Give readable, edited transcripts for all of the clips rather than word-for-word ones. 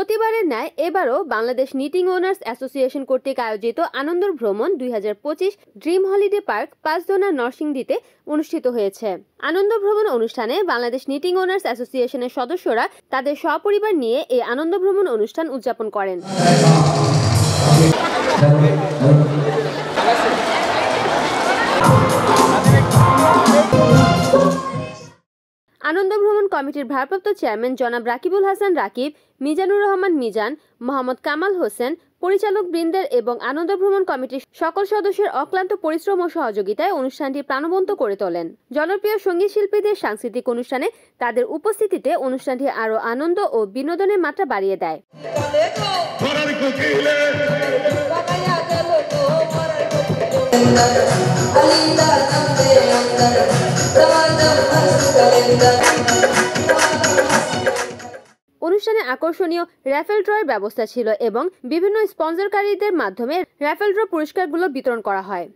প্রতিবারের ন্যায় এবারও বাংলাদেশ নিটিং ওনার্স অ্যাসোসিয়েশন কর্তৃক আয়োজিত আনন্দ ভ্রমণ 2025 ড্রিম হলিডে পার্ক 5 দোনা নরসিংদীতে অনুষ্ঠিত হয়েছে। আনন্দ ভ্রমণ অনুষ্ঠানে বাংলাদেশ নিটিং ওনার্স অ্যাসোসিয়েশনের সদস্যরা তাদের সপরিবার নিয়ে এই আনন্দ ভ্রমণ অনুষ্ঠান উদযাপন করেন। আনন্দ ভ্রমণ কমিটির ভারপ্রাপ্ত চেয়ারম্যান জনাব রাকিবুল হাসান রাকিব, মিজানুর রহমান মিজান, মোহাম্মদ কামাল হোসেন, পরিচালক বৃন্দের এবং আনন্দ ভ্রমণ কমিটির সকল সদস্যের অক্লান্ত পরিশ্রম ও সহযোগিতায় অনুষ্ঠানটি প্রাণবন্ত করে তোলেন। জনপ্রিয় সঙ্গীত শিল্পীদের সাংস্কৃতিক অনুষ্ঠানে তাদের উপস্থিতিতে অনুষ্ঠানটি আরও আনন্দ ও বিনোদনের মাত্রা বাড়িয়ে দেয়। অনুষ্ঠানে আকর্ষণীয় র্যাফেল ড্রয়ের ব্যবস্থা ছিল এবং বিভিন্ন স্পন্সরকারীদের মাধ্যমে র্যাফেল ড্র পুরস্কারগুলো বিতরণ করা হয়।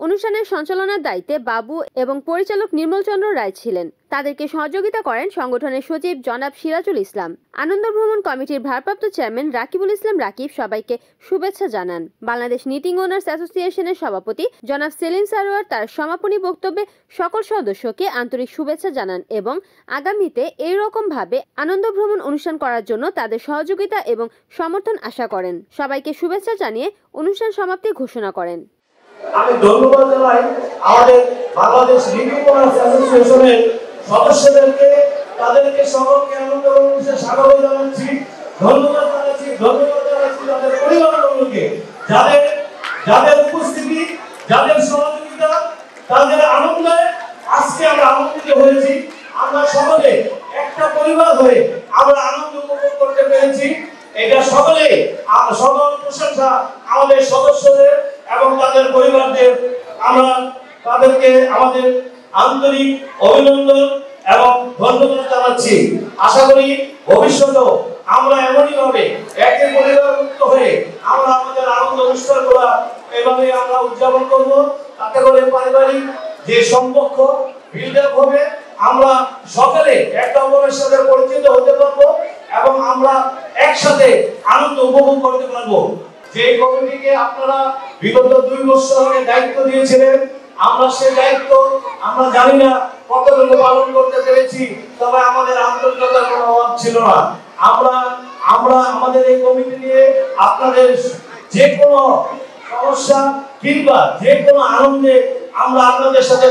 অনুষ্ঠানের সঞ্চালনার দায়িত্বে বাবু এবং পরিচালক নির্মল চন্দ্র রায় ছিলেন। তাদেরকে সহযোগিতা করেন সংগঠনের সচিব জনাব সিরাজুল ইসলাম। আনন্দ ভ্রমণ কমিটির ভারপ্রাপ্ত চেয়ারম্যান রাকিবুল ইসলাম রাকিব সবাইকে শুভেচ্ছা জানান। বাংলাদেশ নিটিং ওনার্স অ্যাসোসিয়েশনের সভাপতি জনাব সেলিম সারোয়ার তার সমাপনী বক্তব্যে সকল সদস্যকে আন্তরিক শুভেচ্ছা জানান এবং আগামীতে এই রকম ভাবে আনন্দ ভ্রমণ অনুষ্ঠান করার জন্য তাদের সহযোগিতা এবং সমর্থন আশা করেন। সবাইকে শুভেচ্ছা জানিয়ে অনুষ্ঠান সমাপ্তি ঘোষণা করেন। আমি ধন্যবাদ জানাই আমাদের বাংলাদেশ নিটিং ওনার্স অ্যাসোসিয়েশনের সদস্যদেরকে, তাদেরকে সকলকে আনন্দ অনুষ্ঠানে স্বাগত জানাচ্ছি, ধন্যবাদ জানাচ্ছি তাদের পরিবারগুলোকে, যাদের উপস্থিতি, যাদের সহযোগিতা, তাদের আনন্দে আজকে আমরা আনন্দিত হয়েছি। আমরা সকলে একটা পরিবার হয়ে আমরা আনন্দ উপভোগ করতে পেরেছি। এটা সকলে সকল প্রশংসা আমাদের সদস্যদের এবং তাদের পরিবারদের। আমরা তাদেরকে আমাদের আন্তরিক অভিনন্দন এবং ধন্যবাদ জানাচ্ছি। আশা করি ভবিষ্যতেও আমরা এমনই ভাবে একে পরিবারমুক্ত হয়ে আমরা আমাদের আনন্দ অনুষ্ঠানগুলো এভাবে আমরা উদযাপন করব। তাতে করে পারিবারিক যে সম্পর্ক বিল্ড আপ হবে, আমরা সকলে একে অপরের সাথে পরিচিত হতে পারবো এবং আমরা একসাথে আনন্দ উপভোগ করতে পারবো। যে কমিটিকে আপনারা বিগত 2 বছর আগে দায়িত্ব দিয়েছিলেন, আমরা সেই দায়িত্ব আমরা জানি না কতটুকু পালন করতে পেরেছি, তবে আমাদের আন্তরিকতার কোনো অভাব ছিল না। আমরা আমাদের এই কমিটি নিয়ে আপনাদের যে কোনো সমস্যা কিংবা যে কোনো আনন্দে আমরা আপনাদের সাথে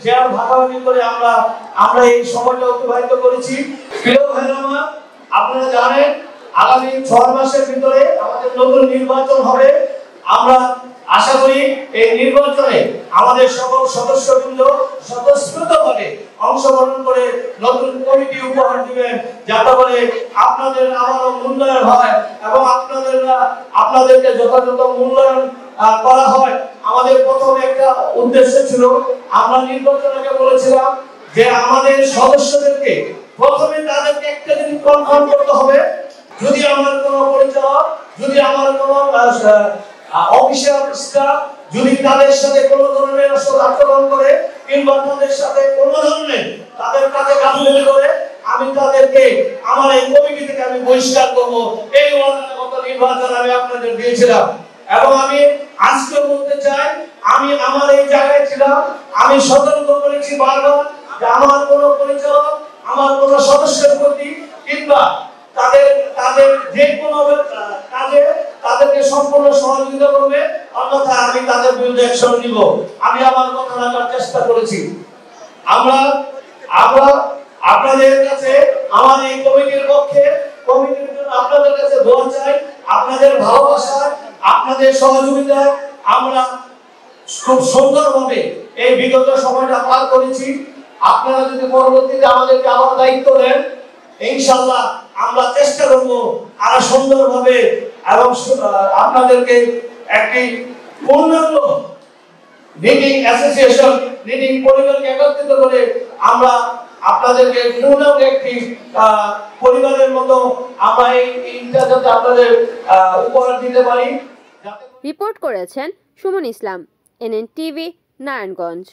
শেয়ার ভাগাভাগি করে আমরা এই সময়টা অতিবাহিত করেছি। প্রিয় ভাইরা, আপনারা জানেন আগামী 6 মাসের ভিতরে আমাদের নতুন নির্বাচন হবে। আমরা আশা করি এই নির্বাচনে আমাদের সকল সদস্যবৃন্দ স্বতঃস্ফূর্তভাবে অংশগ্রহণ করে নতুন কমিটি উপহার দিবেন, যাতে করে আপনাদের আবারও মূল্যায়ন হয় এবং আপনাদেরকে যথাযথ মূল্যায়ন করা হয়। আমাদের প্রথমে একটা উদ্দেশ্য ছিল, আমরা নির্বাচনকে বলেছিলাম যে আমাদের সদস্যদেরকে প্রথমে তাদেরকে একটা জিনিস কনফার্ম করতে হবে, যদি আমার কোনো পরিচালক, যদি আমার কোনো অফিসিয়াল স্টাফ যদি তাদের সাথে কোনো ধরনের আচরণ করে কিংবা তাদের সাথে কোনো ধরনের তাদের কাছে গাফিলতি করে, আমি তাদেরকে আমার এই কমিটি থেকে আমি বহিষ্কার করব। এই গত নির্বাচন আমি আপনাদের দিয়েছিলাম এবং আমি আজকে বলতে চাই, আমি আমার এই জায়গায় ছিলাম, আমি সতর্ক করেছি বারবার যে আমার কোনো পরিচালক, আমার কোনো সদস্যের প্রতি কিংবা তাদের যে কোনো কাজে তাদেরকে সম্পূর্ণ সহযোগিতা করবে, অন্যথা আমি তাদের বিরুদ্ধে অ্যাকশন নিব। আমি আমার কথা রাখার চেষ্টা করেছি। আমরা আপনাদের কাছে আমার এই কমিটির পক্ষে, কমিটির জন্য আপনাদের কাছে দোয়া চাই। আপনাদের ভালোবাসা, আপনাদের সহযোগিতা আমরা খুব সুন্দরভাবে এই বিগত সময়টা পার করেছি। আপনারা যদি পরবর্তীতে আমাদেরকে আবার দায়িত্ব দেন, ইনশাআল্লাহ আমরা চেষ্টা করব আরো সুন্দরভাবে এবং আপনাদেরকে একটি পূর্ণাঙ্গ নিটিং অ্যাসোসিয়েশন, নিটিং পরিবারকে একত্রিত করে আমরা আপনাদেরকে পূর্ণাঙ্গ একটি পরিবারের মতো আমরা এইটা যাতে আপনাদের উপহার দিতে পারি। রিপোর্ট করেছেন সুমন ইসলাম, NN টিভি, নারায়ণগঞ্জ।